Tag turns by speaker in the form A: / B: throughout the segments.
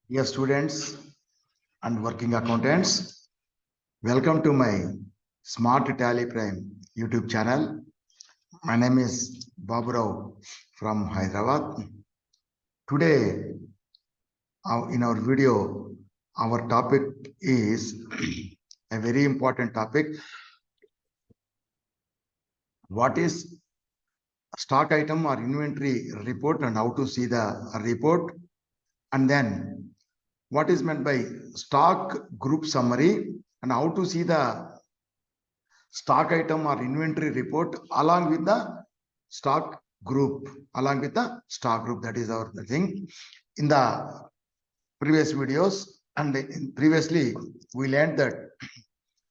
A: Dear students and working accountants, welcome to my Smart Tally Prime YouTube channel. My name is Babu Rao from Hyderabad. Today, in our video, our topic is a very important topic. What is stock item or inventory report and how to see the report? And then what is meant by stock group summary and how to see the stock item or inventory report along with the stock group, that is our thing. In the previous videos and previously we learned that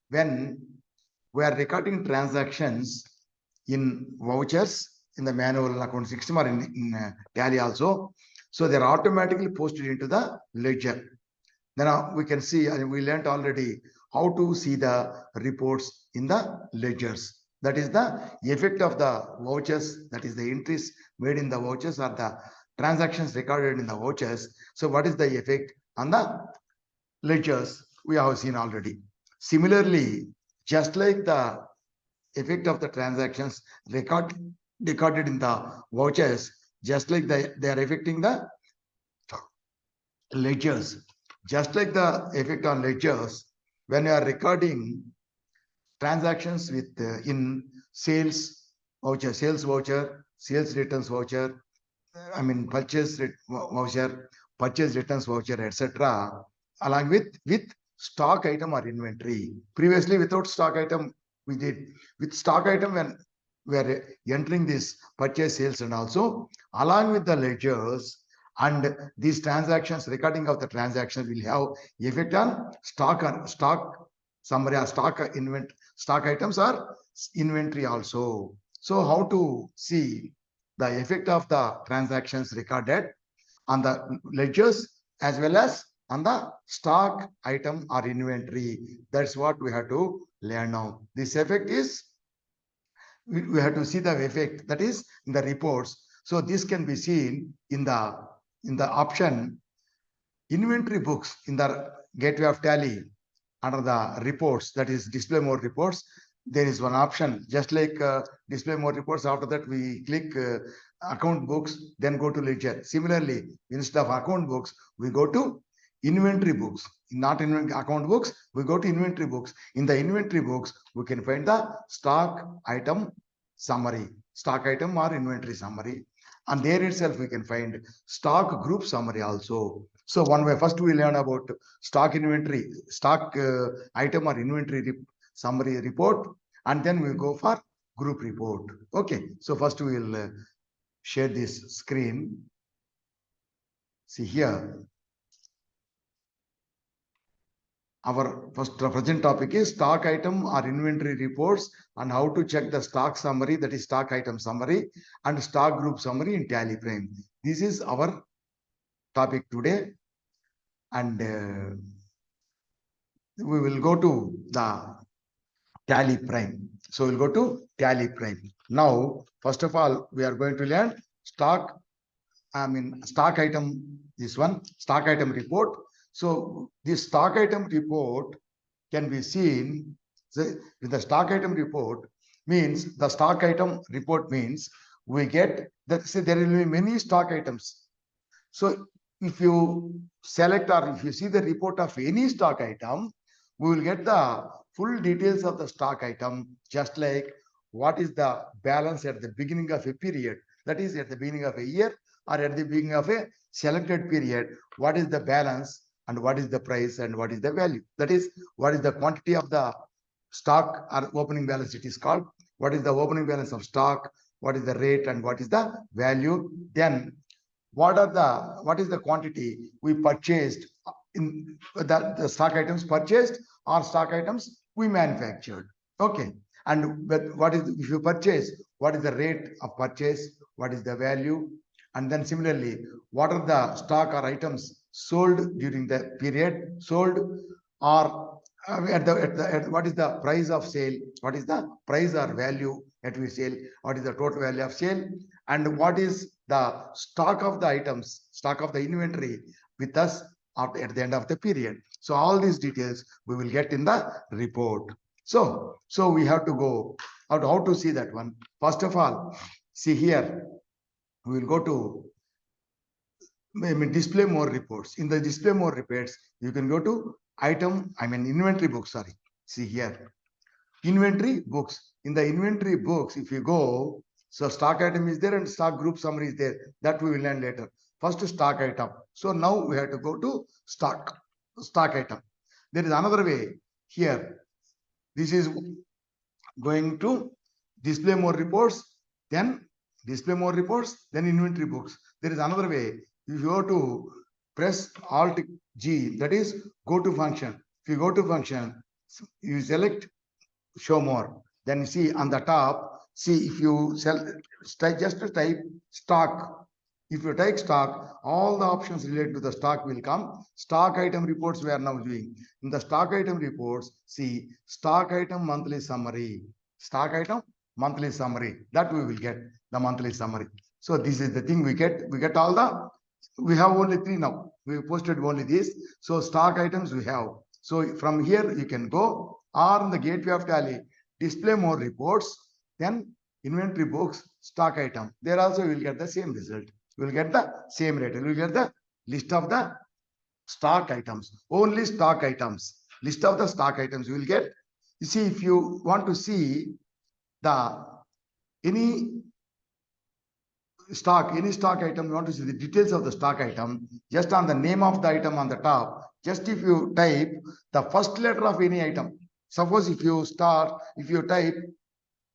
A: when we are recording transactions in vouchers in the manual account system or in tally also, so they're automatically posted into the ledger. Then we can see, and we learned already how to see the reports in the ledgers. That is the effect of the vouchers, that is the entries made in the vouchers or the transactions recorded in the vouchers. So what is the effect on the ledgers? We have seen already. Similarly, just like the effect of the transactions recorded in the vouchers, just like they are affecting the ledgers. Just like the effect on ledgers, when you are recording transactions with in sales voucher, sales returns voucher, purchase voucher, purchase returns voucher, etc., along with stock item or inventory. Previously, without stock item, we did. With stock item, when we are entering this purchase, sales, and also along with the ledgers, and these transactions, recording of the transactions will have effect on stock summary or stock items or inventory also. So how to see the effect of the transactions recorded on the ledgers as well as on the stock item or inventory? That's what we have to learn now. This effect is, we have to see the effect, that is in the reports. So this can be seen in the option inventory books in the gateway of tally under the reports, that is display more reports. There is one option, just like display more reports. After that, we click account books, then go to ledger. Similarly, instead of account books, we go to inventory books. Not in account books, we go to inventory books. In the inventory books, we can find the stock item summary, stock item or inventory summary. And there itself, we can find stock group summary also. So one way, first we learn about stock inventory, stock item or inventory summary report, and then we go for group report. Okay, so first we will share this screen. See here, our first present topic is stock item or inventory reports and how to check the stock summary, that is stock item summary, and stock group summary in Tally Prime. This is our topic today, and we will go to the Tally Prime. So we'll go to Tally Prime. Now, first of all, we are going to learn stock item, this one, stock item report. So this stock item report can be seen with the stock item report. Means the stock item report means we get that, say there will be many stock items. So if you select or if you see the report of any stock item, we will get the full details of the stock item, just like what is the balance at the beginning of a period, that is at the beginning of a year or at the beginning of a selected period, what is the balance and what is the price and what is the value, that is what is the quantity of the stock or opening balance, it is called. What is the opening balance of stock, what is the rate and what is the value. Then what is the quantity we purchased in the stock items purchased or stock items we manufactured. Okay, and what is, if you purchase, what is the rate of purchase, what is the value, and then similarly what are the stock or items sold during the period sold, or what is the price of sale, what is the price or value at which sale, what is the total value of sale, and what is the stock of the items, stock of the inventory with us at the end of the period. So all these details we will get in the report. So we have to go out how to see that one. First of all, see here, we will go to display more reports. In the display more reports, you can go to inventory books, sorry. See here, inventory books. In the inventory books, if you go, so stock item is there and stock group summary is there. That we will learn later. First stock item. So now we have to go to stock item. There is another way here. This is going to display more reports, then display more reports, then inventory books. There is another way. If you go to press Alt G, that is go to function. If you go to function, you select show more. Then see on the top, see if you just type stock. If you type stock, all the options related to the stock will come. Stock item reports we are now doing. In the stock item reports, see stock item monthly summary. Stock item monthly summary. That we will get the monthly summary. So this is the thing we get. We get all the, we have only 3 now. We posted only this. So stock items we have. So from here you can go, or in the gateway of Tally, display more reports, then inventory books, stock item. There also you will get the same result. You will get the same rate. You will get the list of the stock items. Only stock items. List of the stock items you will get. You see, if you want to see the any stock item, you want to see the details of the stock item, just on the name of the item on the top, just if you type the first letter of any item. Suppose if you type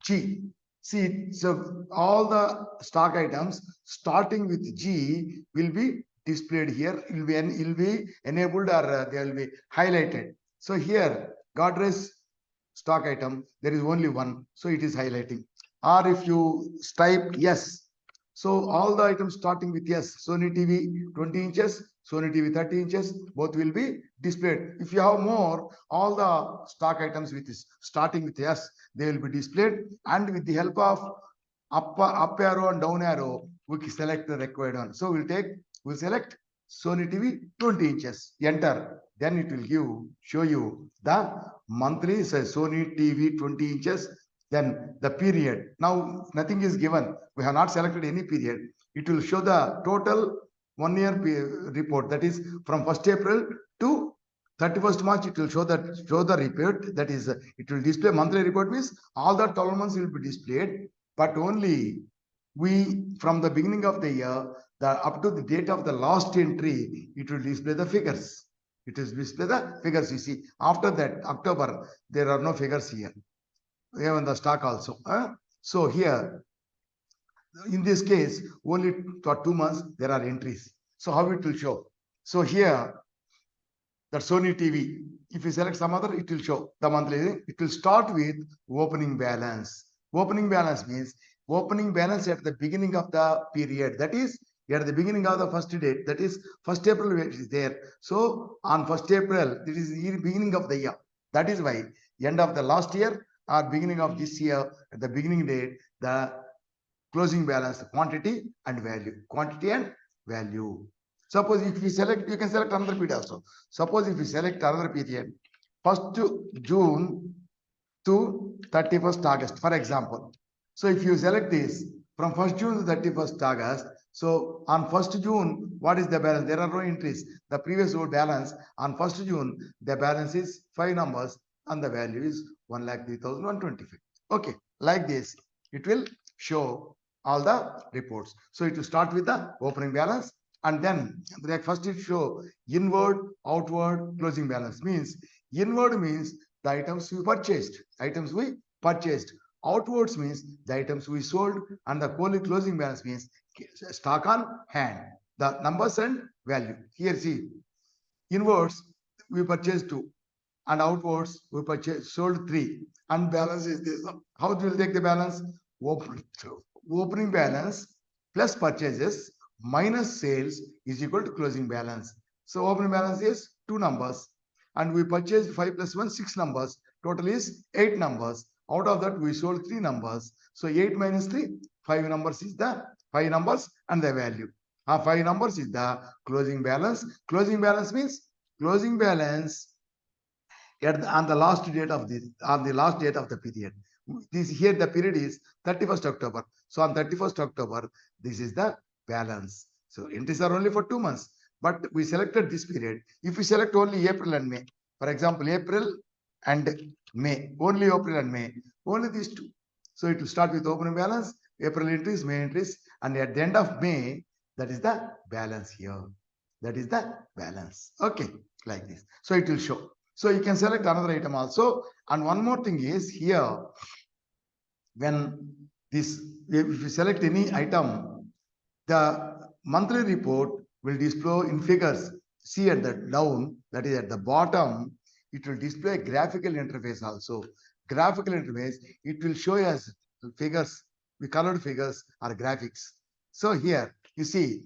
A: G, see, so all the stock items starting with G will be displayed here. It will be enabled, or they will be highlighted. So here, Godrej stock item, there is only one, so it is highlighting. Or if you type yes, so all the items starting with yes, Sony TV 20 inches, Sony TV 30 inches, both will be displayed. If you have more, all the stock items with this starting with yes, they will be displayed, and with the help of up arrow and down arrow, we can select the required one. So we'll select Sony TV 20 inches, enter. Then it will show you the monthly, says Sony TV 20 inches, then the period. Now nothing is given. We have not selected any period. It will show the total 1 year report. That is from 1st April to 31st March. It will show the report. That is, it will display monthly report, means all the 12 months will be displayed. But only from the beginning of the year, up to the date of the last entry, it will display the figures. It will display the figures. You see, after that October, there are no figures here. We have in the stock also. So here, in this case, only for 2 months there are entries. So how it will show? So here, the Sony TV, if you select some other, it will show the monthly. It will start with opening balance. Opening balance means opening balance at the beginning of the period. That is, at the beginning of the first date. That is 1st April, it is there. So on 1st April, it is the beginning of the year. That is why end of the last year or beginning of this year, at the beginning date, the closing balance, quantity and value. Suppose if you select, you can select another period also. Suppose if you select another period, 1st June to 31st August, for example. So if you select this from 1st June to 31st August, so on 1st June, what is the balance? There are no entries. The previous balance on 1st June, the balance is 5 numbers and the value is 1,03,125. Okay, like this, it will show all the reports. So it will start with the opening balance, and then first it show inward, outward, closing balance. Means inward means the items we purchased. Outwards means the items we sold, and the closing balance means stock on hand, the numbers and value. Here see, inwards we purchased 2, and outwards we sold 3, and balance is this. How do you take the balance? Opening balance plus purchases minus sales is equal to closing balance. So opening balance is 2 numbers, and we purchased 5 plus 1, 6 numbers. Total is 8 numbers. Out of that, we sold 3 numbers. So 8 minus 3, 5 numbers is the 5 numbers and the value. 5 numbers is the closing balance. Closing balance means closing balance on the last date of the period. This here the period is 31st October. So on 31st October, this is the balance. So entries are only for 2 months, but we selected this period. If we select only April and May, for example, April and May, only April and May, only these two. So it will start with opening balance, April entries, May entries, and at the end of May, that is the balance here. That is the balance. Okay, like this. So it will show. So you can select another item also. And one more thing is here, when this, if you select any item, the monthly report will display in figures. See at the down, that is at the bottom, it will display graphical interface also. Graphical interface, it will show us figures, the colored figures or graphics. So here, you see,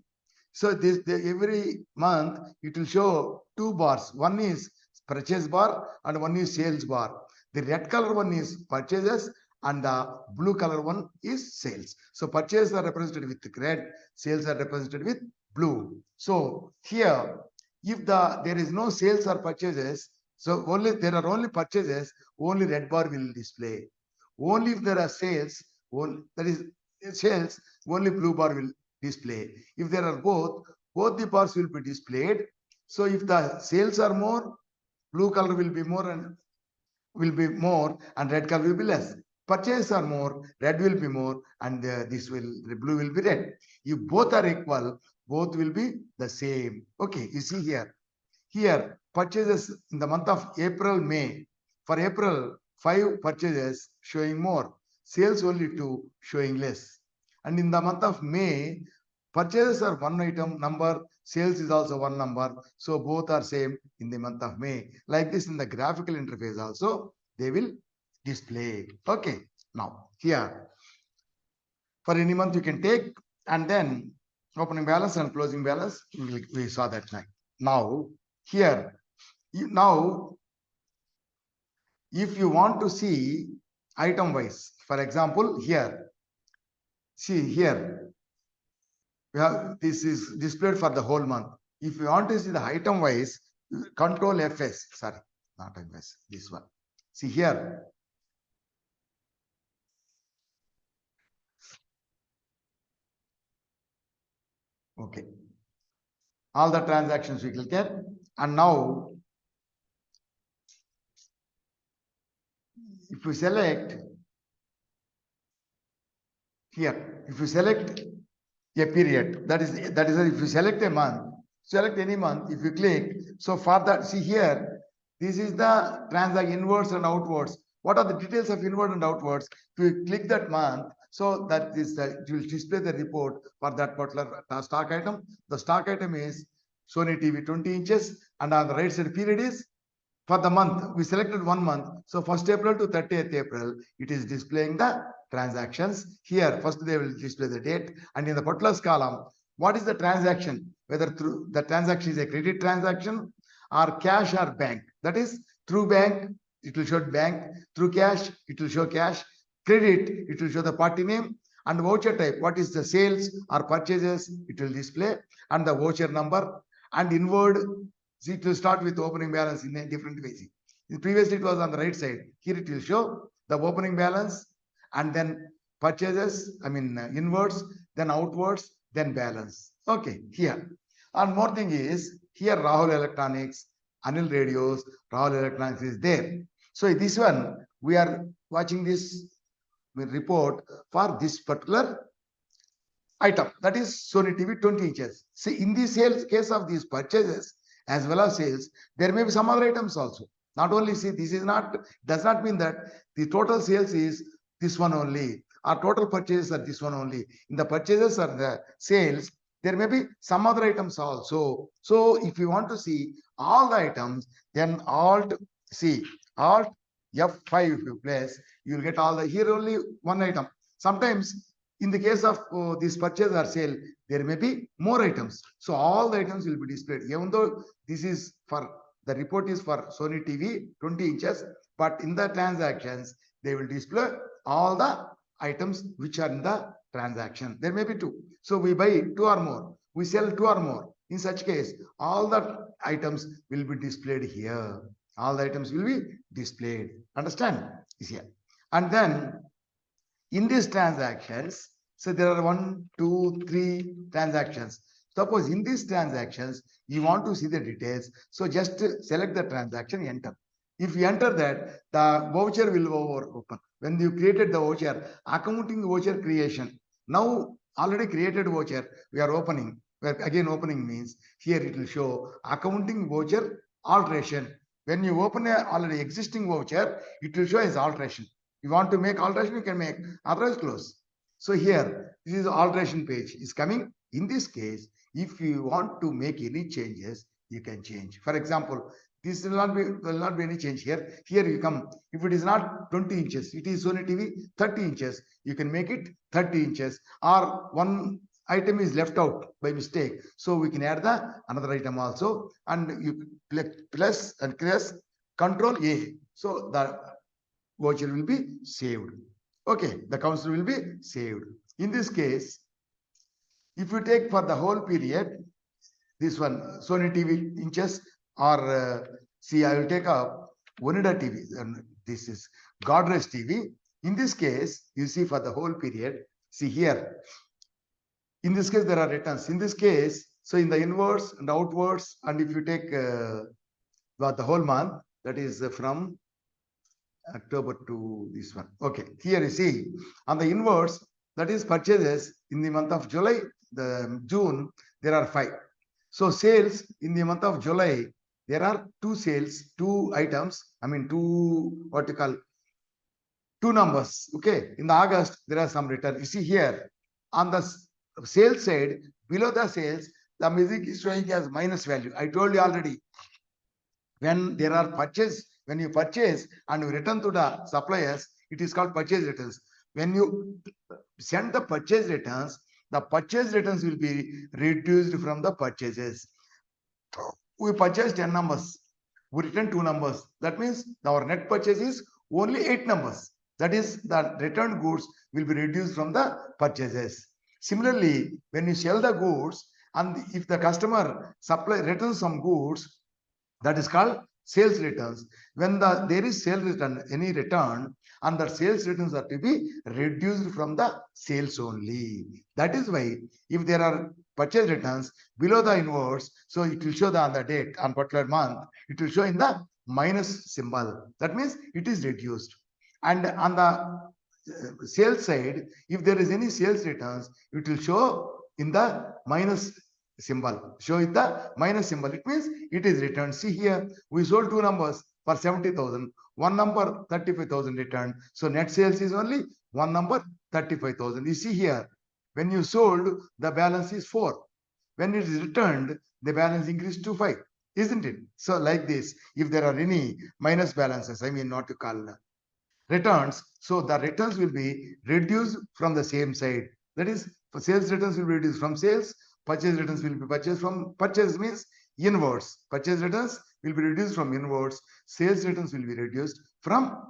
A: so this every month it will show 2 bars. One is purchase bar and one is sales bar. The red color one is purchases and the blue color one is sales. So purchases are represented with red, sales are represented with blue. So here, if there is no sales or purchases, so only there are only purchases, only red bar will display. Only if there are sales, that is sales, only blue bar will display. If there are both the bars will be displayed. So if the sales are more, blue color will be more and red color will be less. Purchases are more, red will be more, and the blue will be red. If both are equal, both will be the same. Okay, you see here. Here, purchases in the month of April, May. For April, 5 purchases showing more. Sales only 2 showing less. And in the month of May, purchases are one item number, sales is also one number. So both are same in the month of May. Like this in the graphical interface also, they will display. Okay. Now, here, for any month you can take, and then opening balance and closing balance, we saw that night. Now, here, now, if you want to see item wise, for example, here, see here, we have, this is displayed for the whole month. If you want to see the item wise, control FS, sorry, not FS, this one. See here. Okay. All the transactions we will get. And now, if we select here, if you select a period, that is if you select a month, select any month, if you click, so for that, see here, this is the transaction inwards and outwards. What are the details of inward and outwards? If you click that month, so that is it will display the report for that particular stock item. The stock item is Sony TV 20 inches, and on the right side period is for the month. We selected 1 month. So 1st April to 30th April, it is displaying the transactions. Here, first they will display the date, and in the particulars column, what is the transaction? Whether through the transaction is a credit transaction or cash or bank. That is through bank, it will show bank. Through cash, it will show cash. Credit, it will show the party name. And voucher type, what is the sales or purchases, it will display, and the voucher number. And inward, see, it will start with opening balance in a different way. Previously, it was on the right side. Here it will show the opening balance and then purchases, inwards, then outwards, then balance. Okay, here. And more thing is, here Rahul Electronics, Anil Radios, Rahul Electronics is there. So this one, we are watching this report for this particular item, that is Sony TV 20 inches. See, in the sales case of these purchases as well as sales, there may be some other items also. Not only, see, this is not, does not mean that the total sales is this one only, or total purchases are this one only. In the purchases or the sales, there may be some other items also. So if you want to see all the items, then Alt F5 if you place, you will get all the, here only one item. Sometimes in the case of this purchase or sale, there may be more items. So all the items will be displayed. Even though this is for, the report is for Sony TV 20 inches, but in the transactions, they will display all the items which are in the transaction. There may be 2. So we buy 2 or more. we sell 2 or more. In such case, all the items will be displayed here. All the items will be displayed. Understand? Is here. And then in these transactions, so there are 1, 2, 3 transactions. Suppose in these transactions, you want to see the details. So just select the transaction, enter. If you enter that, the voucher will open. When you created the voucher, accounting voucher creation. Now already created voucher, we are opening. Again, opening means here it will show accounting voucher alteration. When you open a already existing voucher, it will show as alteration. You want to make alteration, you can make, otherwise close. So here, this is alteration page is coming. In this case, if you want to make any changes, you can change. For example, this will not be any change here. Here you come. If it is not 20 inches, it is Sony TV 30 inches. You can make it 30 inches. Or one item is left out by mistake. So we can add the another item also. And you plus and press Control A. So the voucher will be saved. Okay, the council will be saved. In this case, if you take for the whole period, this one, Sony TV inches, or see, I will take up Onida TV, and this is Godrej TV. In this case, you see for the whole period, see here, in this case, there are returns. In this case, so in the inwards and outwards, and if you take the whole month, that is from October to this one. Okay, here you see on the inwards, that is purchases in the month of July, the June, there are 5. So sales in the month of July, there are 2 sales, 2 items. I mean, 2, what you call, 2 numbers. Okay, in the August, there are some return. You see here on the sales side, below the sales, the music is showing as minus value. I told you already, when there are purchase, when you purchase and you return to the suppliers, it is called purchase returns. When you send the purchase returns will be reduced from the purchases. We purchased 10 numbers, we return 2 numbers. That means our net purchase is only 8 numbers. That is, the returned goods will be reduced from the purchases. Similarly, when you sell the goods, and if the customer returns some goods, that is called sales returns. When there is sales return, any return, and the sales returns are to be reduced from the sales only. That is why if there are purchase returns below the inwards, so it will show on the date, on particular month, it will show in the minus symbol. That means it is reduced. And on the sales side, if there is any sales returns, it will show in the minus symbol. Show it the minus symbol. It means it is returned. See here, we sold 2 numbers for 70,000. 1 number 35,000 returned. So net sales is only 1 number 35,000. You see here, when you sold, the balance is 4. When it is returned, the balance increased to 5, isn't it? So like this, if there are any minus balances, I mean not to call returns, so the returns will be reduced from the same side. That is, for sales returns will be reduced from sales, purchase returns will be purchased from purchase means inwards. Purchase returns will be reduced from inwards. Sales returns will be reduced from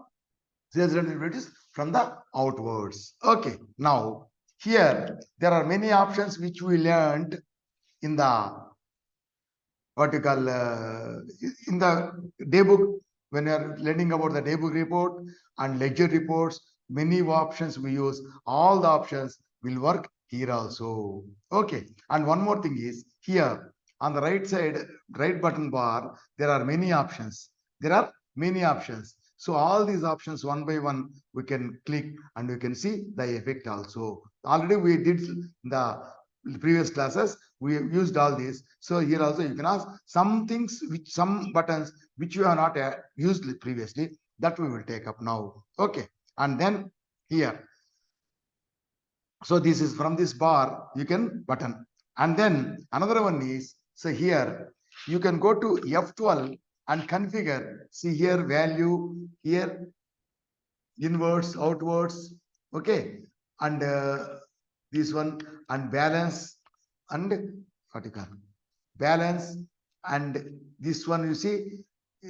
A: the outwards. Okay, now here there are many options which we learned in the what you call in the daybook. When you are learning about the daybook report and ledger reports, many options we use. All the options will work here also. Okay, and one more thing is here on the right side, right button bar, there are many options. So all these options one by one we can click and we can see the effect also. Already we did the previous classes, we used all these. So here also you can ask some things, which some buttons which you have not used previously, that we will take up now. Okay, and then here, so this is from this bar you can button. And then another one is, so here you can go to F12 and configure. See here, value, here inwards, outwards. Okay, and this one, and balance, and what you call balance, and this one you see,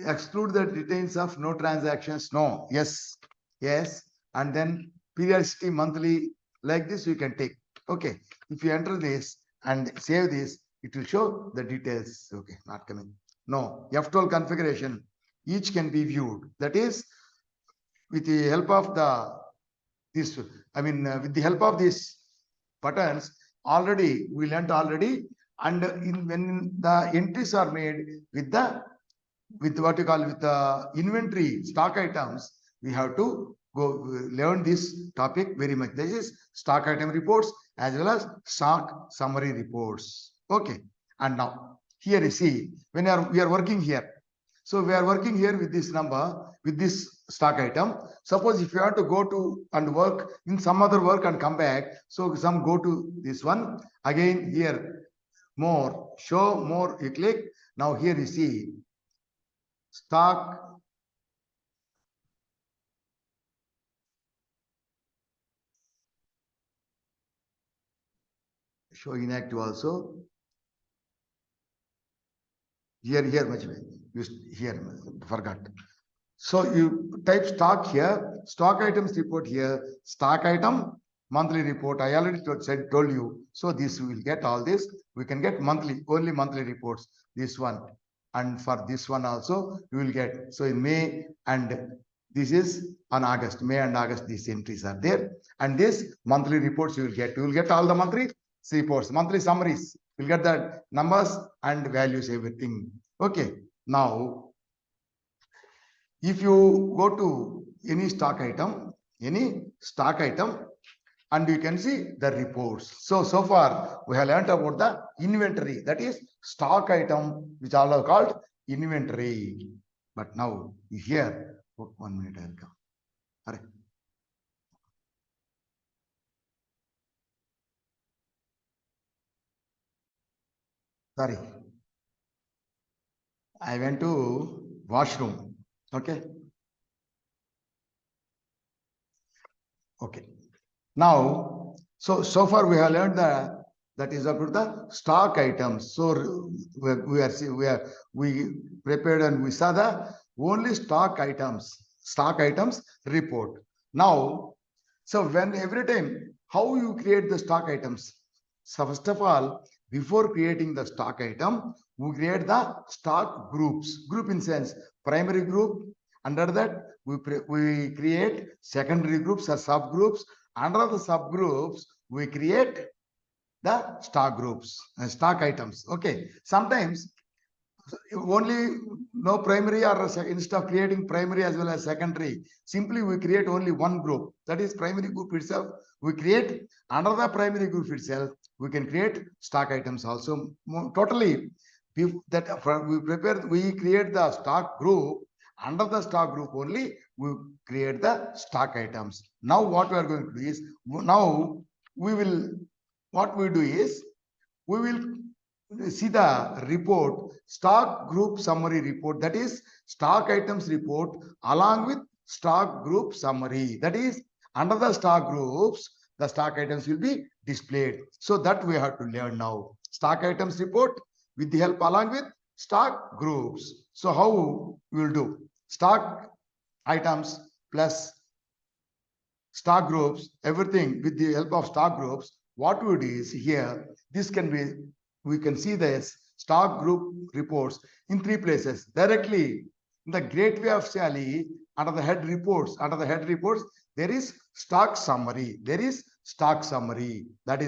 A: exclude the details of no transactions. No, yes, and then periodicity monthly, like this you can take. Okay, if you enter this and save this, it will show the details. Okay, not coming. No, F12 configuration, each can be viewed. That is, with the help of with the help of these buttons, already we learnt already, and when the entries are made with what you call with the inventory stock items, we have to go learn this topic very much. This is stock item reports as well as stock summary reports. Okay, and now here you see when we are working here. So we are working here with this number, with this stock item. Suppose if you want to go to and work in some other work and come back, so some go to this one again here, more, show more, you click. Now here you see stock show inactive also. Here much here forgot. So you type stock here, stock items report here, stock item monthly report. I already told you. So this we will get all this. We can get only monthly reports. This one, and for this one also you will get. So in May, and this is on August. May and August, these entries are there, and this monthly reports you will get. You will get all the monthly reports, monthly summaries. You'll get the numbers and values, everything. Okay. Now, if you go to any stock item, and you can see the reports. So far we have learned about the inventory, that is stock item, which all are called inventory. But now here, 1 minute, I'll come. All right. Sorry, I went to washroom. Okay. Okay. Now, so far we have learned that is about the stock items. So we prepared and we saw the only stock items report. Now, so when every time how you create the stock items. So first of all, before creating the stock item, we create the stock groups. Group in sense primary group. Under that, we create secondary groups or subgroups. Under the subgroups, we create the stock groups and stock items. Okay. Sometimes only no primary, or instead of creating primary as well as secondary, simply we create only one group. That is primary group itself. We create under the primary group itself. We can create stock items also. Totally, we create the stock group. Under the stock group only, we create the stock items. Now what we are going to do is, we will see the report, stock group summary report, that is stock items report along with stock group summary. That is under the stock groups, the stock items will be displayed. So that we have to learn now. Stock items report with the help along with stock groups. So how we will do? Stock items plus stock groups, everything with the help of stock groups. What we do is here, this can be, we can see this stock group reports in 3 places. Directly in the gateway of Sally, under the head reports, there is stock summary. That is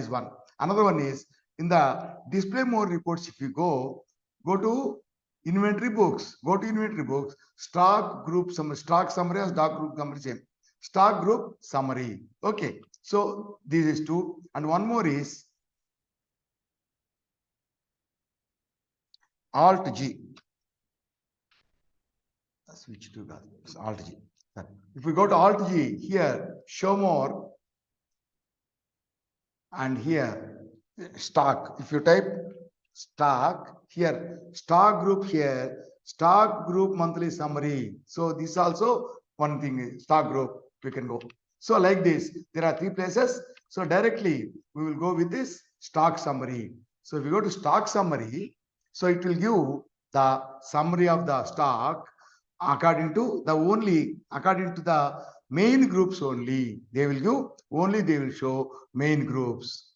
A: one. Another one is in the display more reports. If you go to inventory books, stock group summary, stock summary or stock group summary, same. Stock group summary. Okay. So this is 2. And one more is Alt G. Switch to Alt G. If we go to Alt G, here show more, and here stock. If you type stock here, stock group here, stock group monthly summary. So this also one thing, stock group, we can go. So like this, there are 3 places. So directly we will go with this stock summary. So if we go to stock summary, so it will give the summary of the stock according to the main groups only. They will show main groups.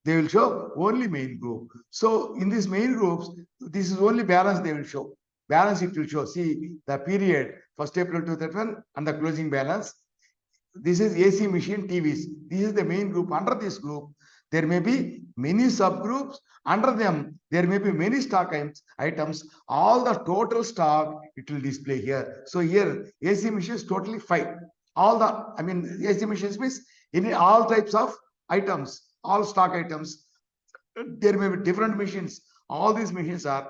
A: they will show only main group. So in these main groups, this is only balance they will show. Balance it will show. See the period 1st April 2021 and the closing balance. This is AC machine TVs. This is the main group. Under this group, there may be many subgroups. Under them, there may be many stock items. All the total stock, it will display here. So here, AC machines totally 5. All the, AC machines means in all types of items, all stock items. There may be different machines. All these machines are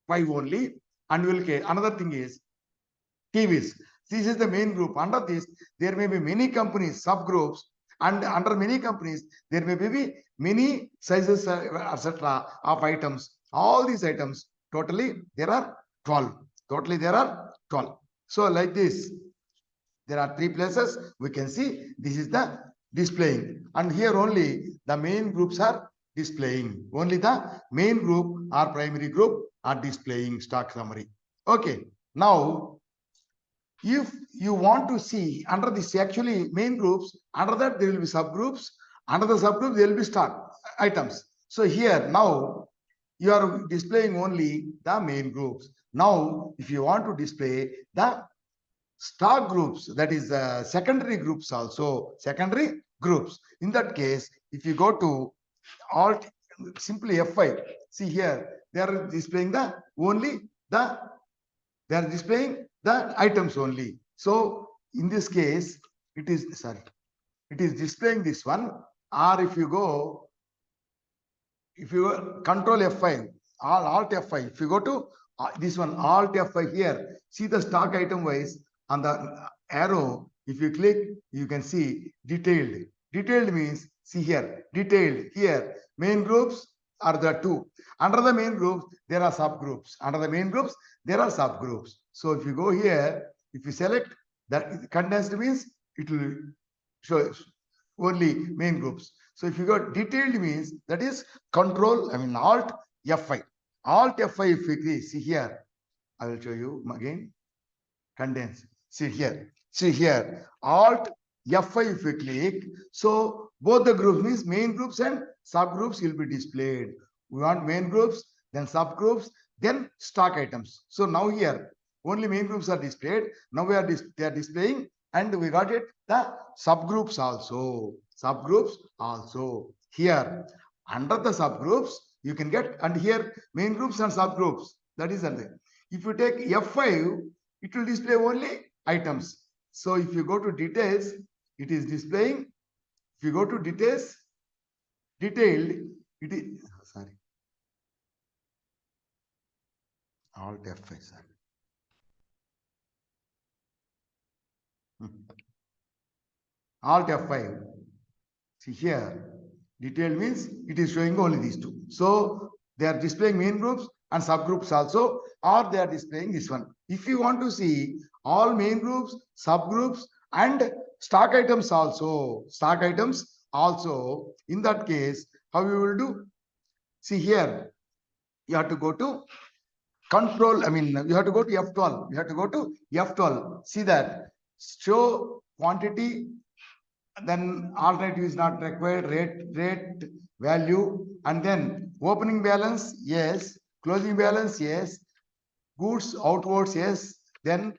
A: 5 only. And we will another thing is TVs. This is the main group. Under this, there may be many companies, subgroups, and under many companies, there may be many sizes, etc. of items. All these items, totally, there are 12. Totally, there are 12. So, like this, there are 3 places. We can see this is the displaying. And here only the main groups are displaying. Only the main group or primary group are displaying stock summary. Okay. Now, if you want to see under this actually main groups, under that there will be subgroups. Under the subgroup, there will be stock items. So here now you are displaying only the main groups. Now, if you want to display the stock groups, that is secondary groups also, secondary groups. In that case, if you go to Alt, simply F5, see here, they are displaying the only the, they are displaying the items only. So in this case, it is displaying this one. Or if you go, control F5, Alt F5, if you go to this one, Alt F5 here, see the stock item wise on the arrow. If you click, you can see detailed. Detailed means, see here, detailed here. Main groups are the 2. Under the main groups, there are subgroups. Under the main groups, there are subgroups. So if you go here, if you select that condensed means it will show only main groups. So if you go detailed means that is control, Alt F5. Alt F5 if you click, see here, I will show you again. Condense. See here. Alt F5 if you click. So both the groups means main groups and subgroups will be displayed. We want main groups, then subgroups, then stock items. So now here only main groups are displayed. Now they are displaying, and we got it the subgroups also. Subgroups also. Here under the subgroups you can get, and here main groups and subgroups. That is under. If you take F5, it will display only items. So if you go to details, it is displaying. If you go to details, detailed, it is Alt F5, sorry. Alt F5. See here, detailed means it is showing only these 2. So they are displaying main groups and subgroups also, or they are displaying this one. If you want to see all main groups, subgroups, and stock items also, in that case, how you will do? See here, you have to go to control, you have to go to F12. You have to go to F12. See that, show quantity, then alternative is not required, rate value, and then opening balance, yes, closing balance, yes, goods outwards, yes, then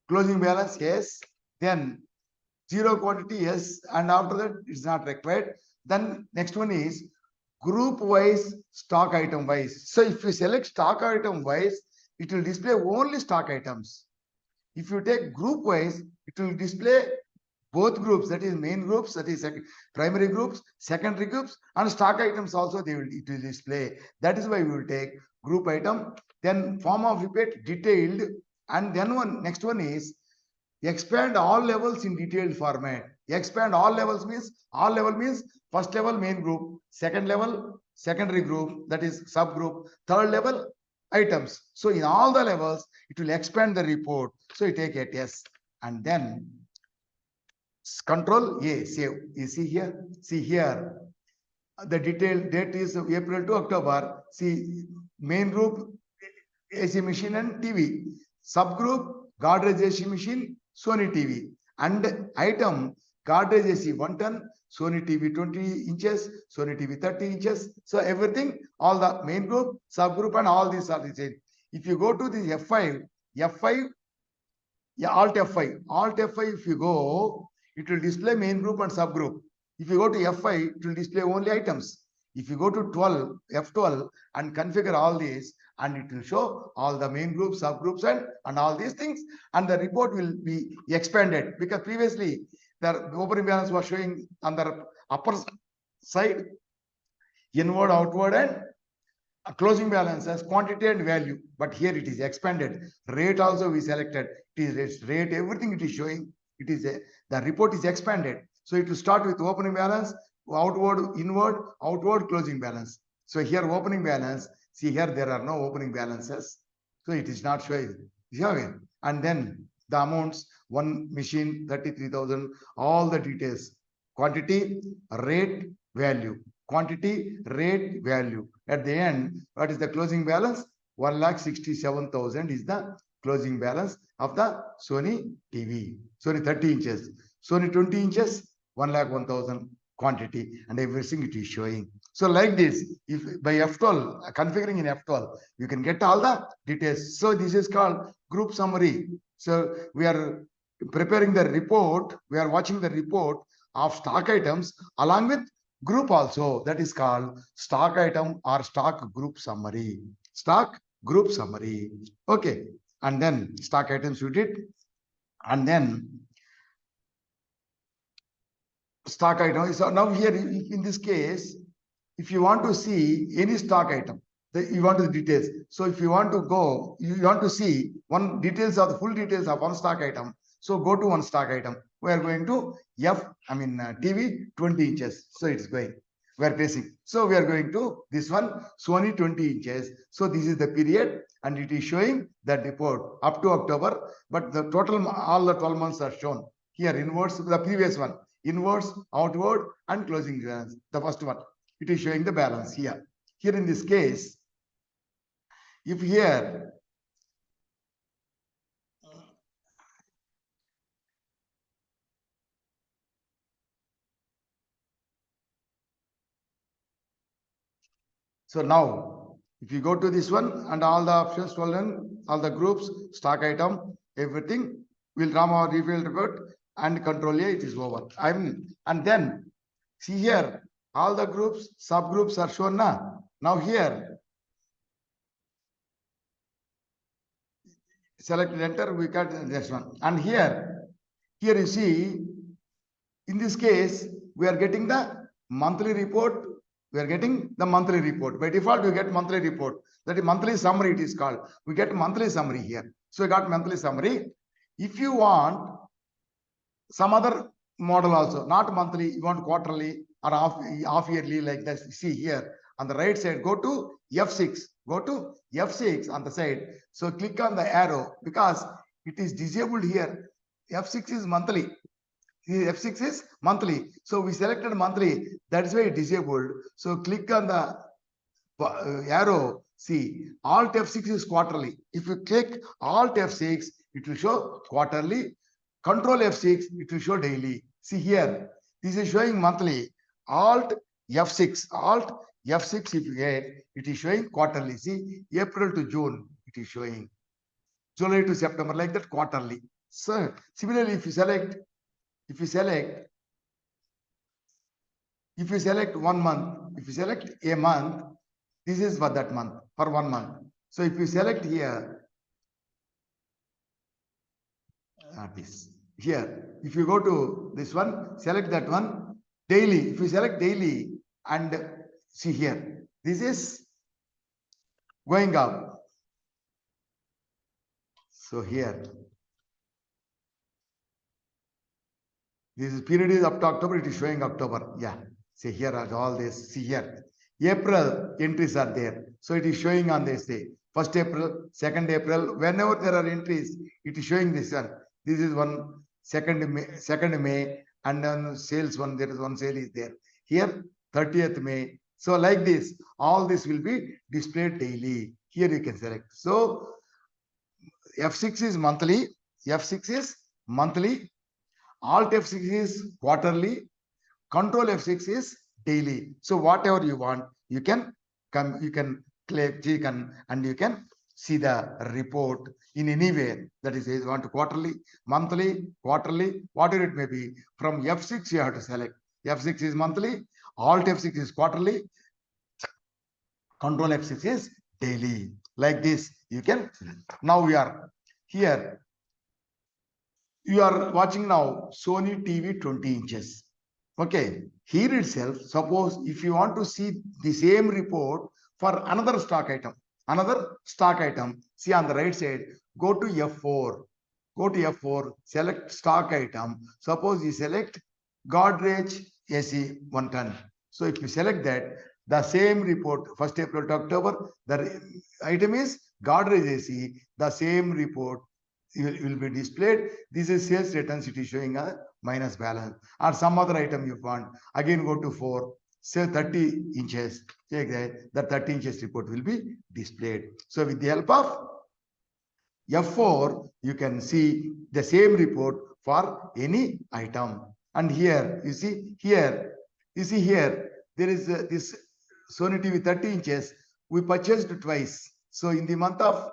A: closing balance, yes, then zero quantity, yes, and after that it's not required. Then next one is group wise, stock item wise. So if you select stock item wise, it will display only stock items. If you take group wise, it will display both groups, that is main groups, that is primary groups, secondary groups, and stock items also it will display. That is why we will take group item, then form of repeat detailed, and then next one is expand all levels in detailed format. Expand all levels means, first level main group, second level secondary group, that is subgroup, third level items. So in all the levels, it will expand the report. So you take it yes, and then Control A, save. You see here, the detailed date is April to October. See, main group AC machine and TV. Subgroup Godrej AC machine, Sony TV. And item Godrej AC 110, Sony TV 20 inches, Sony TV 30 inches. So everything, all the main group, subgroup, and all these are the same. If you go to the F5, yeah, Alt F5, if you go, it will display main group and subgroup. If you go to F5, it will display only items. If you go to F12 and configure all these, and it will show all the main groups, subgroups, and all these things, and the report will be expanded, because previously the opening balance was showing on the upper side, inward, outward, and a closing balance as quantity and value, but here it is expanded. Rate also we selected. It is rate, everything it is showing. It is the report is expanded. So it will start with opening balance, outward, inward, outward, closing balance. So here opening balance. See here there are no opening balances, so it is not showing. And then the amounts, one machine 33,000, all the details, quantity, rate, value. Quantity, rate, value. At the end, what is the closing balance? 1,67,000 is the closing balance of the Sony TV. Sony 30 inches. Sony 20 inches, 1,01,000 quantity, and everything it is showing. So like this, if by F12, configuring in F12, you can get all the details. So this is called group summary. So we are preparing the report. We are watching the report of stock items along with group also. That is called stock item or stock group summary. Stock group summary. Okay. And then stock items we did. And then stock item. So now here in this case, if you want to see any stock item, you want the details. So if you want to go, you want to see one details of the full details of one stock item. So go to one stock item. We are going to TV 20 inches. So it's going. We are placing. So we are going to this one, Sony 20 inches. So this is the period, and it is showing that report up to October. But the total, all the 12 months are shown here. Inwards, the previous one, inwards, outward, and closing balance. The first one, it is showing the balance here. Here in this case, if here so now, if you go to this one and all the options swollen, all the groups, stock item, everything, will run our refill report and control A, it is over. And then see here, all the groups, subgroups are shown now. Now here, select enter, we got this one. And here you see, in this case, we are getting the monthly report. We are getting the monthly report. By default, we get monthly report. That is monthly summary, it is called. We get monthly summary here. So we got monthly summary. If you want some other model also, not monthly, you want quarterly or half yearly like that. See here on the right side, go to F6. Go to F6 on the side. So click on the arrow because it is disabled here. F6 is monthly. F6 is monthly. So we selected monthly. That is why it disabled. So click on the arrow. See, Alt F6 is quarterly. If you click Alt F6, it will show quarterly. Control F6, it will show daily. See here, this is showing monthly. Alt F6, Alt F6 if you get, it is showing quarterly. See, April to June, it is showing. July to September, like that quarterly. So similarly, if you select 1 month, if you select a month, this is for that month, for 1 month. So if you select here, this here, if you go to this one, select that one, daily. If you select daily and see here, this is going up. So here, this period is up to October, it is showing October. Yeah. See here are all this. See here. April entries are there. So it is showing on this day. 1st April, 2nd April. Whenever there are entries, it is showing this one. This is one 2nd May, and then sales one. There is one sale is there. Here 30th May. So like this, all this will be displayed daily. Here you can select. So F6 is monthly. F6 is monthly. Alt F6 is quarterly, Control F6 is daily. So whatever you want, you can come, you can click and you can see the report in any way. That is, you want to quarterly, monthly, quarterly, whatever it may be. From F6 you have to select. F6 is monthly, Alt F6 is quarterly, Control F6 is daily. Like this, you can. Now we are here. You are watching now Sony TV 20 inches. Okay, here itself, suppose if you want to see the same report for another stock item, see on the right side, go to F4, select stock item. Suppose you select Godrej AC 1 ton. So if you select that, the same report, 1st April to October, the item is Godrej AC, the same report will be displayed. This is sales returns, it is showing a minus balance. Or some other item you want, again go to 4, say 30 inches, check that, the 30 inches report will be displayed. So with the help of F4, you can see the same report for any item. And here, you see here, there is this Sony TV 30 inches, we purchased twice. So in the month of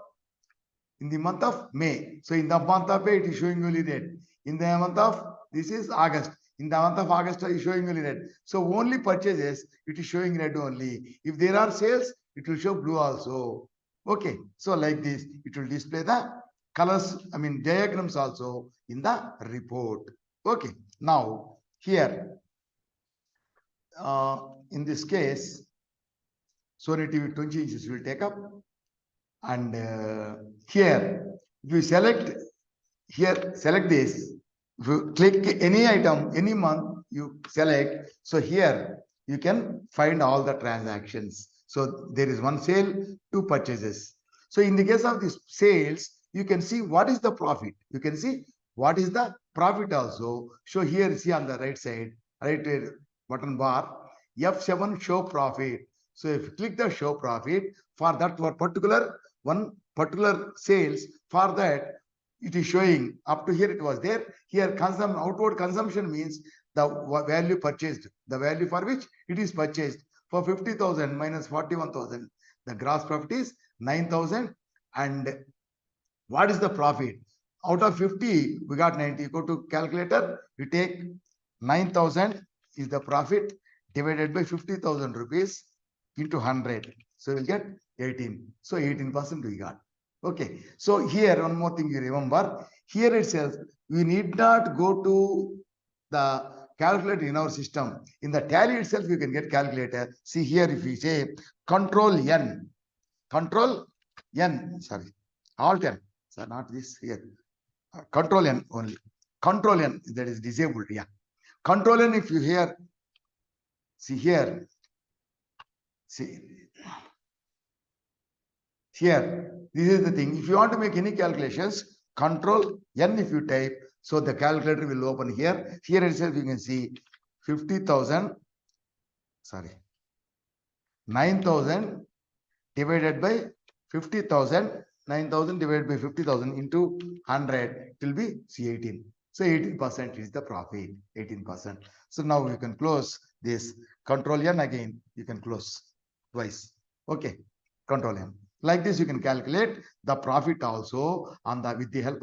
A: May. So in the month of May, it is showing only red. In the month of, this is August. In the month of August, it is showing only red. So only purchases, it is showing red only. If there are sales, it will show blue also. Okay. So like this, it will display the colors, diagrams also in the report. Okay. Now, here, in this case, Sony TV 20 inches will take up. And here, if you select this, if you click any item, any month, you select. So here, you can find all the transactions. So there is one sale, 2 purchases. So in the case of these sales, you can see what is the profit. You can see what is the profit also. So here, see on the right side, right button bar, F7 show profit. So if you click the show profit for that one particular sales, for that it is showing up to here it was there. Here outward consumption means the value purchased, the value for which it is purchased. For 50,000 minus 41,000, the gross profit is 9,000. And what is the profit? Out of 50, we got 90. Go to calculator, you take 9,000 is the profit divided by 50,000 rupees into 100. So we'll get 18. So 18% we got. Okay. So here, one more thing you remember. Here itself, we need not go to the calculator in our system. In the tally itself, you can get calculator. See here, if we say Control N, Alt N. So not this here. Control N only. Control N, that is disabled. Yeah. Control N, if you hear, see here. See here, this is the thing. If you want to make any calculations, Control N if you type, so the calculator will open here. Here itself you can see 50,000, 9,000 divided by 50,000, 9,000 divided by 50,000 into 100, it will be 18. So 18% is the profit, 18%. So now you can close this. Control N again, you can close twice. Okay, Control N. Like this, you can calculate the profit also on the with the help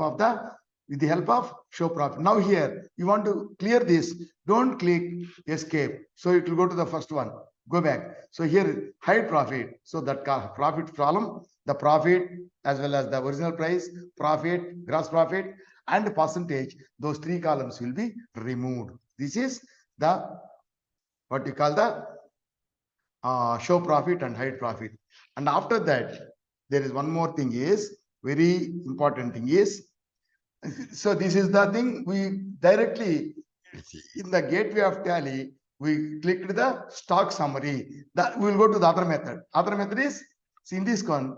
A: of show profit. Now here, you want to clear this. Don't click escape. So it will go to the first one. Go back. So here, hide profit. So that profit column, the profit as well as the original price, profit, gross profit, and percentage, those 3 columns will be removed. This is the what you call the show profit and hide profit. And after that, there is one more thing is very important thing is, so this is the thing we directly in the gateway of tally, we clicked the stock summary. That we will go to the other method. Other method is, see in this one,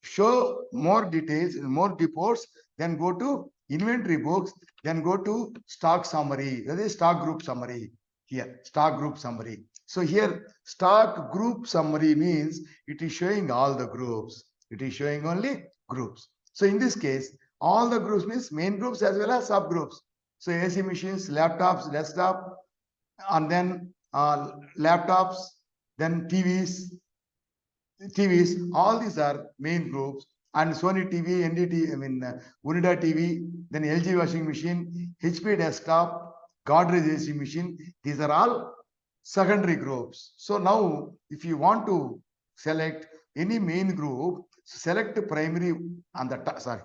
A: show more details, more reports, then go to inventory books, then go to stock summary. That is stock group summary. Here, stock group summary. So here, stock group summary means it is showing all the groups. It is showing only groups. So in this case, all the groups means main groups as well as subgroups. So AC machines, laptops, desktop, and then laptops, then TVs, all these are main groups. And Sony TV, NDT, Unida TV, then LG washing machine, HP desktop, Godrej AC machine. These are all secondary groups. So now, if you want to select any main group, select primary on the sorry,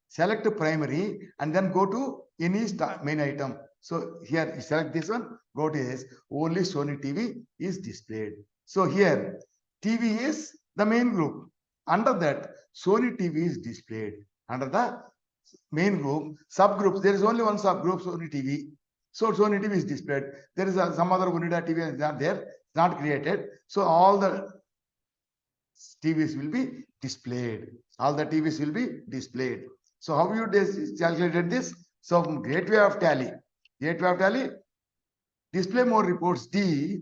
A: select primary and then go to any main item. So here you select this one, go to this, only Sony TV is displayed. So here TV is the main group. Under that, Sony TV is displayed. Under the main group, subgroups, there is only one subgroup, Sony TV. So Sony TV is displayed. There is some other Unida TV is not there, not created. So all the TVs will be displayed. All the TVs will be displayed. So how you calculated this? So gateway of tally. Gateway of tally, display more reports D,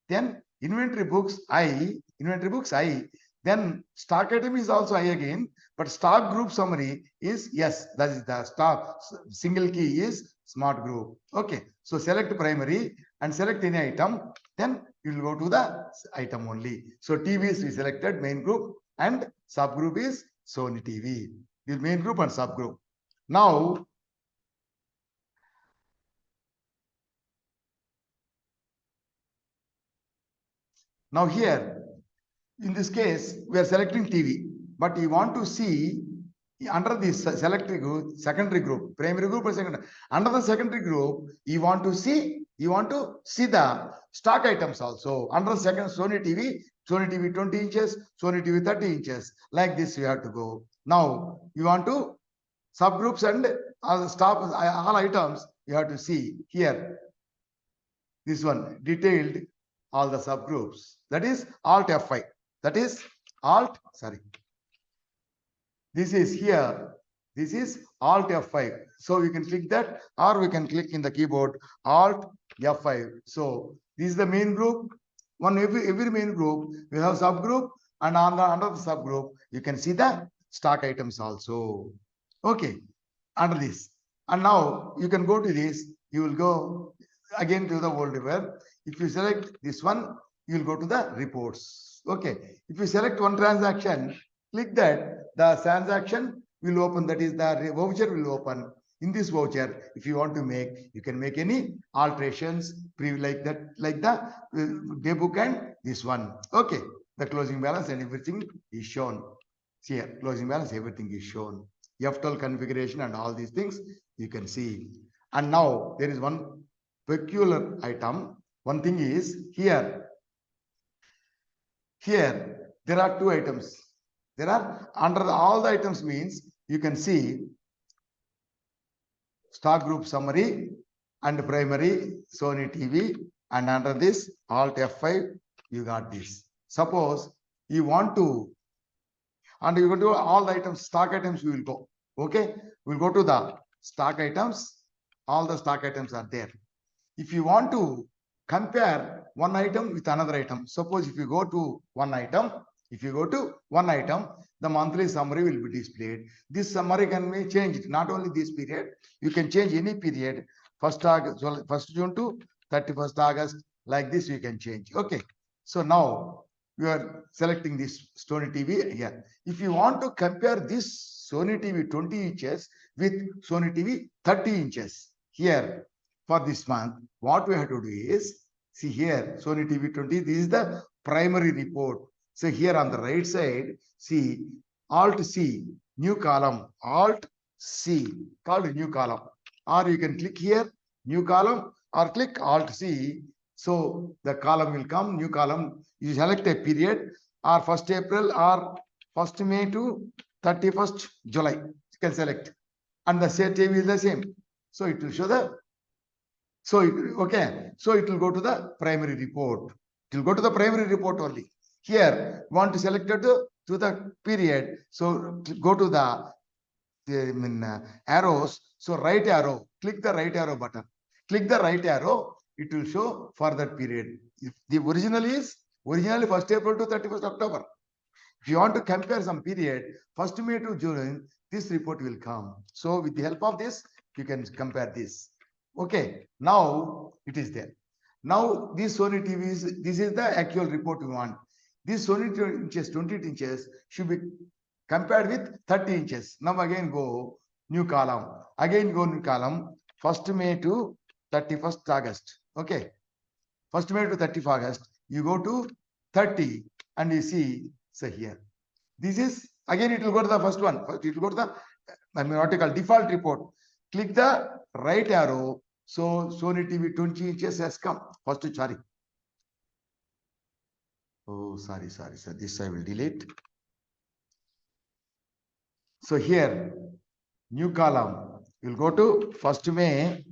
A: then inventory books I, then stock item is also I again, but stock group summary is yes, that is the stock single key is smart group. Okay, so select primary and select any item, then you will go to the item only. So TV is selected main group and subgroup is Sony TV. This main group and subgroup. Now here, in this case, we are selecting TV, but you want to see under this secondary group, primary group or secondary. Under the secondary group, you want to see the stock items also. Under the second Sony TV 20 inches, Sony TV 30 inches. Like this, you have to go. Now you want to subgroups and all items. You have to see here. This one detailed all the subgroups. That is Alt F5. That is Alt. Sorry. This is here. This is Alt F5. So we can click that, or we can click in the keyboard Alt F5. So this is the main group. Every main group we have subgroup, and under the subgroup you can see the stock items also. Okay, under this, and now you can go to this. You will go again to the old river. If you select this one, you will go to the reports. Okay, if you select one transaction, click that, the transaction will open, that is the voucher will open. In this voucher, if you want to make, you can make any alterations like that, like the day book and this one. Okay, the closing balance and everything is shown. See here, closing balance, everything is shown. F12 configuration and all these things you can see. And now there is one peculiar item. One thing is here there are two items. There are under all the items means you can see stock group summary and primary Sony TV, and under this Alt F5 you got this. Suppose you want to, and you go to all the items, stock items you will go. Okay, we'll go to the stock items. All the stock items are there. If you want to compare one item with another item, suppose if you go to one item, the monthly summary will be displayed. This summary can be changed, not only this period, you can change any period, 1st June to 31st August, like this you can change. Okay, so now you are selecting this Sony TV here. If you want to compare this Sony TV 20 inches with Sony TV 30 inches, here for this month, what we have to do is, see here, Sony TV 20, this is the primary report. So here on the right side, see Alt C, new column, Alt C, called new column. Or you can click here, new column, or click Alt C. So the column will come, new column. You select a period, or 1st April, or 1st May to 31st July. You can select. And the same table is the same. So it will show the, so it will go to the primary report. It will go to the primary report only. Here, want to select it to the period. So go to the arrows. So right arrow, click the right arrow button. Click the right arrow, it will show for that period. If the originally 1st April to 31st October. If you want to compare some period, 1st May to June, this report will come. So with the help of this, you can compare this. Okay, now it is there. Now this Sony TVs, this is the actual report we want. This Sony 20 inches should be compared with 30 inches. Now again go new column. Again go new column. 1st May to 31st August. Okay. 1st May to 30th August. You go to 30 and you see, so here. This is, again it will go to the first one. First it will go to the, what you call default report. Click the right arrow. So Sony TV 20 inches has come. First, sorry. Oh, sorry. This I will delete. So here, new column. You'll go to 1st May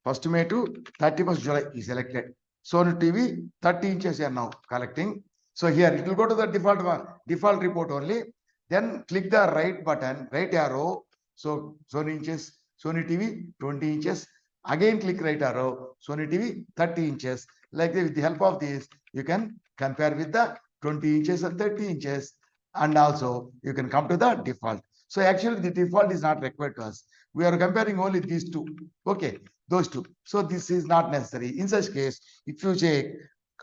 A: to 31st July is selected. Sony TV 30 inches are now collecting. So here it will go to the default one, default report only. Then click the right button, right arrow. So Sony TV 20 inches. Again click right arrow, Sony TV 30 inches. Like this, with the help of this, you can compare with the 20 inches and 30 inches. And also you can come to the default. So actually the default is not required to us. We are comparing only these two. Okay, those two. So this is not necessary. In such case, if you check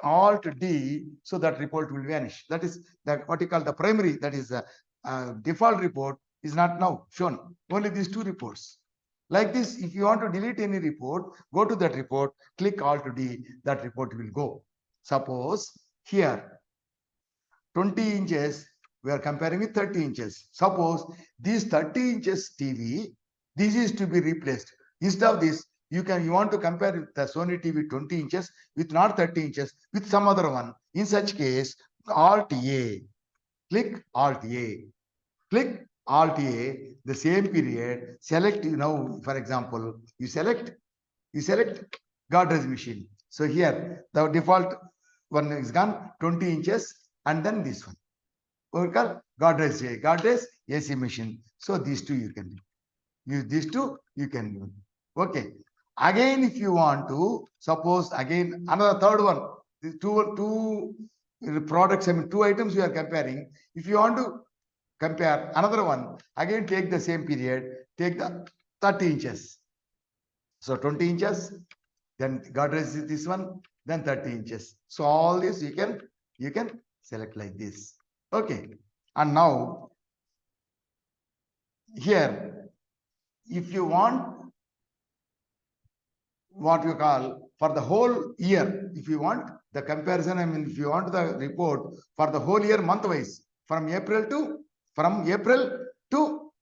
A: Alt D, so that report will vanish. That is that what you call the primary, that is the default report is not now shown. Only these two reports. Like this, if you want to delete any report, go to that report, click Alt D, that report will go. Suppose here 20 inches, we are comparing with 30 inches. Suppose these 30 inches TV, this is to be replaced. Instead of this, you want to compare the Sony TV 20 inches with not 30 inches with some other one. In such case, Alt A, click Alt A, click Alt A, the same period, select, for example, you select Godrej machine. So here, the default one is gone, 20 inches, and then this one. We call Godrej AC machine. So these two you can use. These two you can use. Okay. Again, if you want to, suppose again another third one, the two products, two items you are comparing. If you want to compare another one, again take the same period, take the 30 inches. So 20 inches, then Godrej is this one, then 30 inches. So all this you can select like this. Okay. And now here, if you want what you call for the whole year, if you want the comparison, if you want the report for the whole year month wise, from April to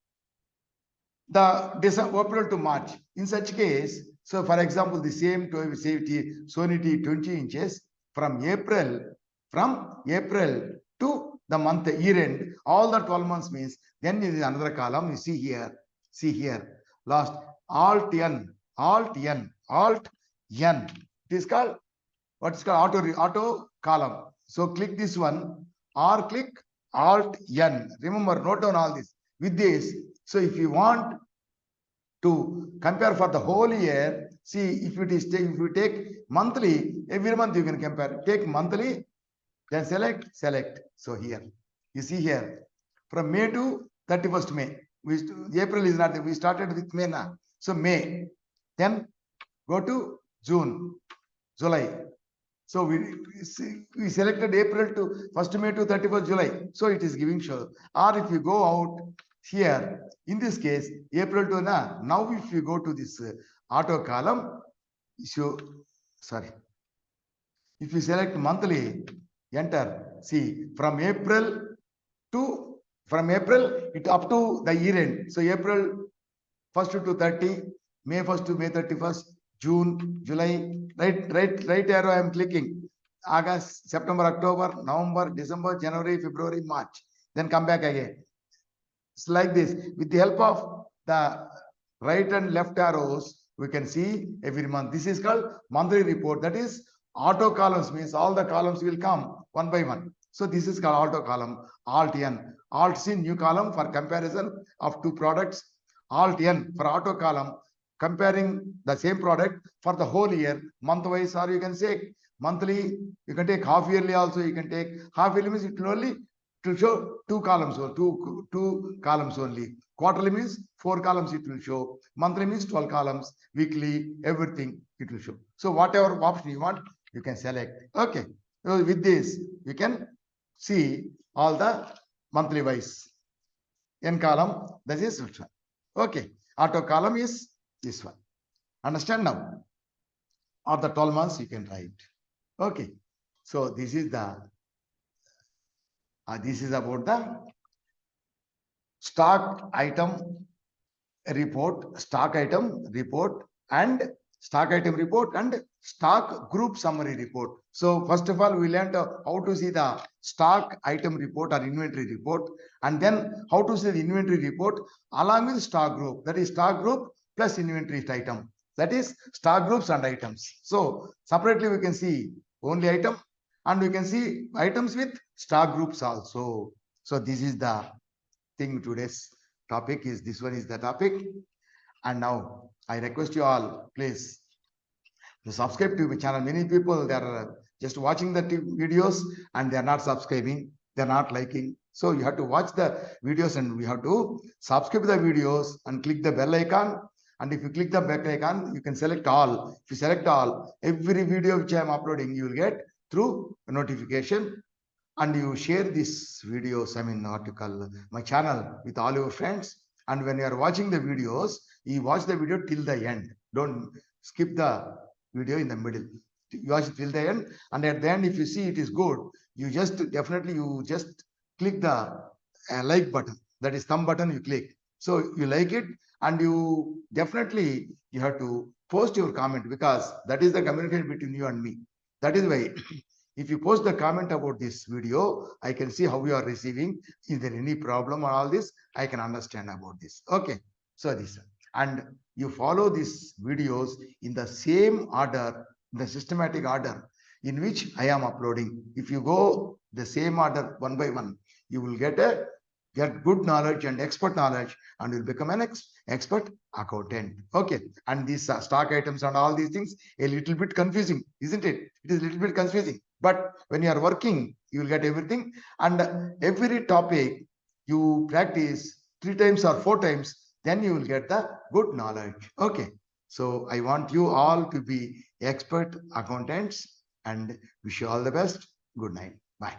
A: the December, April to March. In such case, so for example, the same Sony T 20 inches from April to the month year end, all the 12 months means, then there is another column. You see here, last Alt N. It is called what is called auto column. So click this one or click Alt N. Remember, note down all this. With this, so if you want to compare for the whole year, see if you take monthly, every month you can compare. Take monthly, then select. So here, you see here, from May to 31st May. April is not there. We started with May now. So May, then go to June, July. So we selected April to 1st May to 31st July. So it is giving show. Or if you go out here, in this case, April to now if you go to this auto column, if you select monthly, enter. See, from April it up to the year end. So April 1st to 30, May 1st to May 31st, June, July, right arrow I am clicking. August, September, October, November, December, January, February, March. Then come back again. It's like this. With the help of the right and left arrows, we can see every month. This is called monthly report. That is auto columns, means all the columns will come one by one. So this is called auto column. Alt N. Alt C, new column for comparison of two products. Alt N for auto column, comparing the same product for the whole year, month wise, or you can say monthly. You can take half yearly also. You can take half yearly, means it will only it will show two columns or two columns only. Quarterly means 4 columns it will show. Monthly means 12 columns. Weekly, everything it will show. So whatever option you want, you can select. Okay. So with this, you can see all the monthly wise. N column, that is which one. Okay. Auto column is this one. Understand now? Or the 12 months you can write. Okay. So this is the this is about the stock item report, stock item report, and stock item report and stock group summary report. So first of all, we learned how to see the stock item report or inventory report, and then how to see the inventory report along with stock group. That is stock group plus inventory item. That is stock groups and items. So separately we can see only item, and we can see items with stock groups also. So this is the thing. Today's topic is this one is the topic. And now I request you all, please, to subscribe to my channel. Many people, they are just watching the videos and they are not subscribing, they are not liking. So you have to watch the videos and we have to subscribe the videos and click the bell icon. And if you click the bell icon, you can select all. If you select all, every video which I am uploading, you will get through notification. And you share this videos, article, my channel with all your friends. And when you are watching the videos, you watch the video till the end. Don't skip the video in the middle. You watch it till the end. And at the end, if you see it is good, you just click the like button. That is thumb button you click. So you like it, and you definitely you have to post your comment, because that is the communication between you and me. That is why if you post the comment about this video, I can see how you are receiving. Is there any problem or all this? I can understand about this. Okay. So this, and you follow these videos in the same order, the systematic order in which I am uploading. If you go the same order one by one, you will get good knowledge and expert knowledge, and will become an expert accountant. Okay. And these stock items and all these things, a little bit confusing, isn't it? It is a little bit confusing. But when you are working, you will get everything. And every topic you practice 3 times or 4 times, then you will get the good knowledge. Okay. So I want you all to be expert accountants and wish you all the best. Good night. Bye.